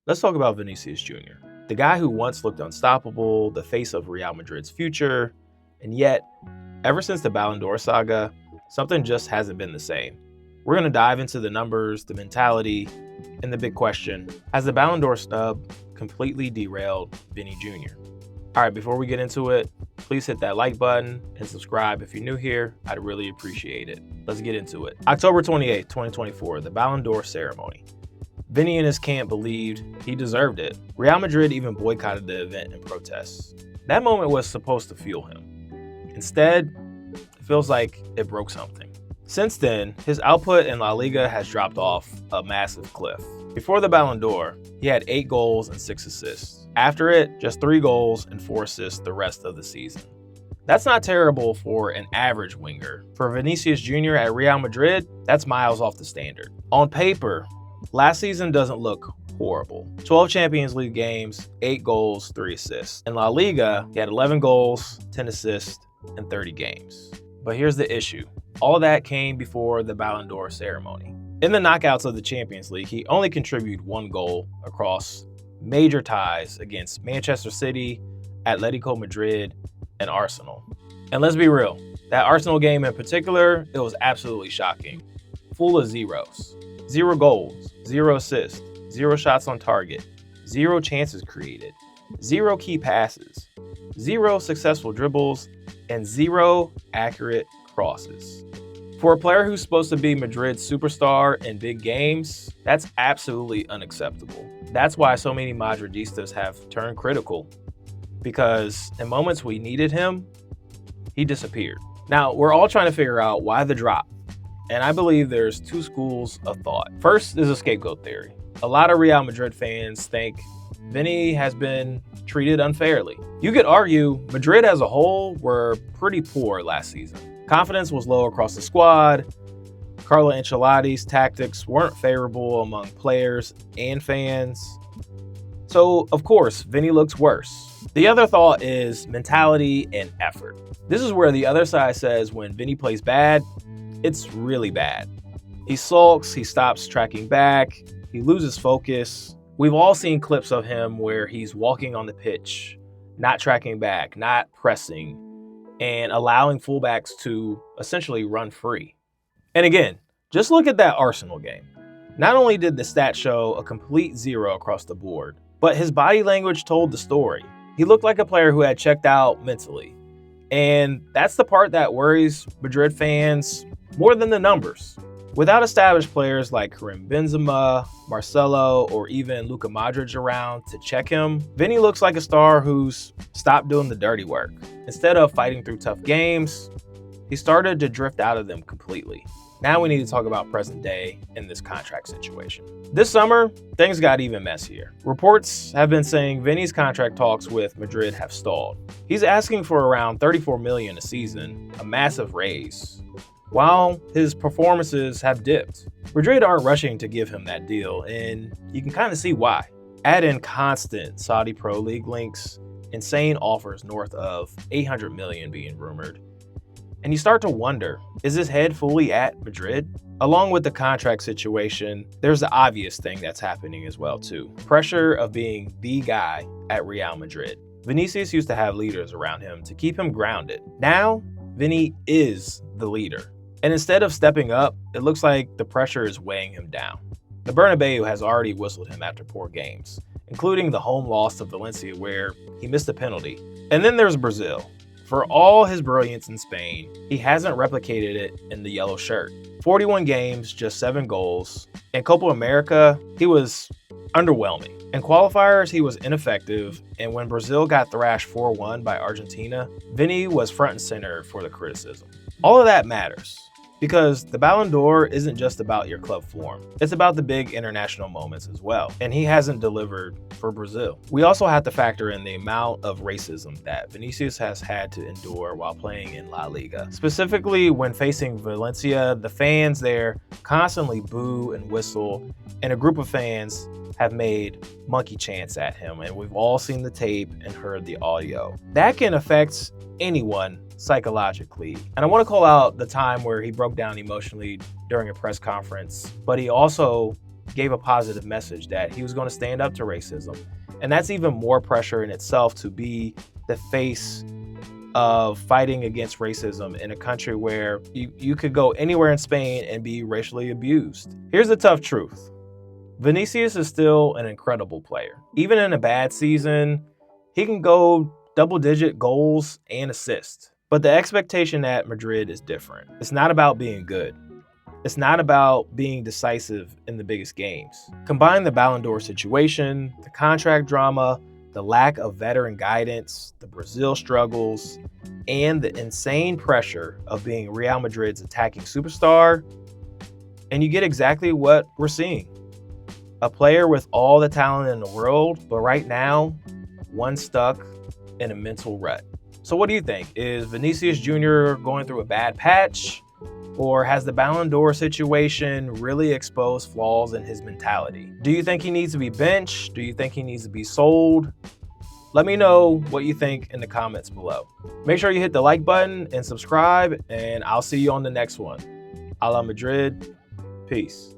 Let's talk about Vinicius Jr., the guy who once looked unstoppable, the face of Real Madrid's future, and yet, ever since the Ballon d'Or saga, something just hasn't been the same. We're going to dive into the numbers, the mentality, and the big question: has the Ballon d'Or snub completely derailed Vini Jr.? All right, before we get into it, please hit that like button and subscribe if you're new here. I'd really appreciate it. Let's get into it. October 28th, 2024, the Ballon d'Or ceremony. Vini and his camp believed he deserved it. Real Madrid even boycotted the event in protest. That moment was supposed to fuel him. Instead, it feels like it broke something. Since then, his output in La Liga has dropped off a massive cliff. Before the Ballon d'Or, he had 8 goals and 6 assists. After it, just 3 goals and 4 assists the rest of the season. That's not terrible for an average winger. For Vinicius Junior at Real Madrid, that's miles off the standard. On paper, last season doesn't look horrible. 12 Champions League games, 8 goals, 3 assists. In La Liga, he had 11 goals, 10 assists, and 30 games. But here's the issue. All that came before the Ballon d'Or ceremony. In the knockouts of the Champions League, he only contributed 1 goal across major ties against Manchester City, Atletico Madrid, and Arsenal. And let's be real, that Arsenal game in particular, it was absolutely shocking. Full of zeros. 0 goals, 0 assists, 0 shots on target, 0 chances created, 0 key passes, 0 successful dribbles, and 0 accurate crosses. For a player who's supposed to be Madrid's superstar in big games, that's absolutely unacceptable. That's why so many Madridistas have turned critical, because in moments we needed him, he disappeared. Now, we're all trying to figure out why the drop, and I believe there's 2 schools of thought. First is a scapegoat theory. A lot of Real Madrid fans think Vini has been treated unfairly. You could argue Madrid as a whole were pretty poor last season. Confidence was low across the squad. Carlo Ancelotti's tactics weren't favorable among players and fans. So, of course, Vini looks worse. The other thought is mentality and effort. This is where the other side says when Vini plays bad, it's really bad. He sulks, he stops tracking back, he loses focus. We've all seen clips of him where he's walking on the pitch, not tracking back, not pressing, and allowing fullbacks to essentially run free. And again, just look at that Arsenal game. Not only did the stats show a complete 0 across the board, but his body language told the story. He looked like a player who had checked out mentally. And that's the part that worries Madrid fans more than the numbers. Without established players like Karim Benzema, Marcelo, or even Luka Modric around to check him, Vini looks like a star who's stopped doing the dirty work. Instead of fighting through tough games, he started to drift out of them completely. Now we need to talk about present day in this contract situation. This summer, things got even messier. Reports have been saying Vini's contract talks with Madrid have stalled. He's asking for around $34 million a season, a massive raise, while his performances have dipped. Madrid aren't rushing to give him that deal, and you can kind of see why. Add in constant Saudi Pro League links, insane offers north of $800 million being rumored, and you start to wonder, is his head fully at Madrid? Along with the contract situation, there's the obvious thing that's happening as well too. Pressure of being the guy at Real Madrid. Vinícius used to have leaders around him to keep him grounded. Now, Vini is the leader. And instead of stepping up, it looks like the pressure is weighing him down. The Bernabeu has already whistled him after poor games, including the home loss to Valencia where he missed a penalty. And then there's Brazil. For all his brilliance in Spain, he hasn't replicated it in the yellow shirt. 41 games, just 7 goals. In Copa America, he was underwhelming. In qualifiers, he was ineffective, and when Brazil got thrashed 4-1 by Argentina, Vini was front and center for the criticism. All of that matters, because the Ballon d'Or isn't just about your club form. It's about the big international moments as well, and he hasn't delivered for Brazil. We also have to factor in the amount of racism that Vinícius has had to endure while playing in La Liga. Specifically, when facing Valencia, the fans there constantly boo and whistle, and a group of fans have made monkey chants at him, and we've all seen the tape and heard the audio. That can affect anyone psychologically. And I want to call out the time where he broke down emotionally during a press conference, but he also gave a positive message that he was going to stand up to racism. And that's even more pressure in itself, to be the face of fighting against racism in a country where you could go anywhere in Spain and be racially abused. Here's the tough truth. Vinícius is still an incredible player. Even in a bad season, he can go double-digit goals and assists. But the expectation at Madrid is different. It's not about being good. It's not about being decisive in the biggest games. Combine the Ballon d'Or situation, the contract drama, the lack of veteran guidance, the Brazil struggles, and the insane pressure of being Real Madrid's attacking superstar, and you get exactly what we're seeing. A player with all the talent in the world, but right now, one stuck in a mental rut. So what do you think? Is Vinícius Junior going through a bad patch? Or has the Ballon d'Or situation really exposed flaws in his mentality? Do you think he needs to be benched? Do you think he needs to be sold? Let me know what you think in the comments below. Make sure you hit the like button and subscribe, and I'll see you on the next one. A la Madrid. Peace.